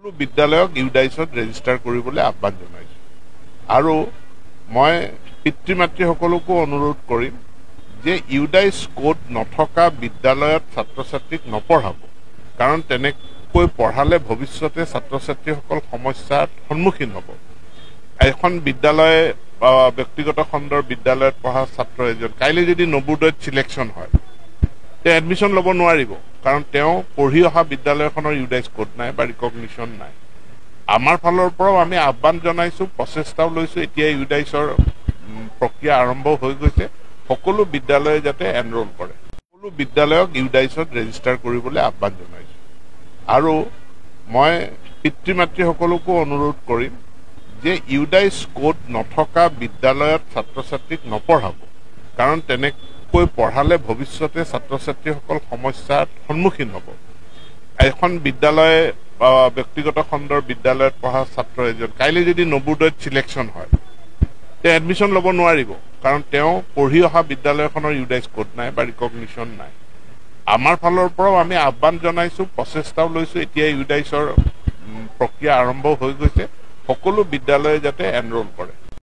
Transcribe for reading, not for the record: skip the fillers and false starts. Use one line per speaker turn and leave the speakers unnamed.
বিদ্যালয়ক ইউডাইছত register কৰিবলৈ আহ্বান জনাইছো আৰু মই পিতৃ মাতৃসকলকো অনুৰোধ কৰিম যে ইউডাইছ কোড নথকা বিদ্যালয়ত ছাত্ৰ ছাত্ৰীক নপঢ়াব কাৰণ তেনেকৈ পঢ়ালে ভৱিষ্যতে ছাত্ৰ ছাত্ৰীসকল সমস্যাৰ সন্মুখীন হ'ব এখন বিদ্যালয় ব্যক্তিগত খণ্ডৰ বিদ্যালয়ত পঢ়া ছাত্ৰ এজন কাইলৈ যদি নবোদয়ত সিলেকশ্যন হয় তেওঁ এডমিশ্যন ল'ব নোৱাৰিব কাৰণ তেওঁ পঢ়ি অহা বিদ্যালয়খনৰ ইউডাইছ কোড নাই বা ৰিকগনিশ্যন নাই আমাৰ ফালৰ পৰাও আমি আহ্বান জনাইছো প্ৰচেষ্টাও লৈছো এতিয়া ইউডাইছৰ প্ৰক্ৰিয়া আৰম্ভ হৈ গৈছে সকলো বিদ্যালয়ে যাতে এনৰোল কৰে সকলো বিদ্যালয়ক ইউডাইছত ৰেজিষ্টাৰ কৰিবলৈ আহ্বান জনাইছো আৰু মই পিতৃ মাতৃসকলকো অনুৰোধ কৰিম যে ইউডাইছ কোড নথকা বিদ্যালয়ত ছাত্ৰ ছাত্ৰীক নপঢ়াব কাৰণ তেনেকৈ পঢ়ালে ভৱিষ্যতে ছাত্ৰ ছাত্ৰীসকল সমস্যাৰ সন্মুখীন হ'ব এখন বিদ্যালয় ব্যক্তিগত খণ্ডৰ বিদ্যালয়ত পঢ়া ছাত্ৰ এজন কাইলৈ যদি নবোদয়ত সিলেকশ্যন হয় তেওঁ এডমিশ্যন ল'ব নোৱাৰিব কাৰণ তেওঁ পঢ়ি অহা বিদ্যালয়খনৰ ইউডাইছ কোড নাই বা ৰিকগনিশ্যন নাই আমাৰ ফালৰ পৰাও আমি আহ্বান জনাইছো প্ৰচেষ্টাও লৈছো এতিয়া ইউডাইছৰ প্ৰক্ৰিয়া আৰম্ভ হৈ গৈছে সকলো বিদ্যালয়ে যাতে এনৰোল কৰে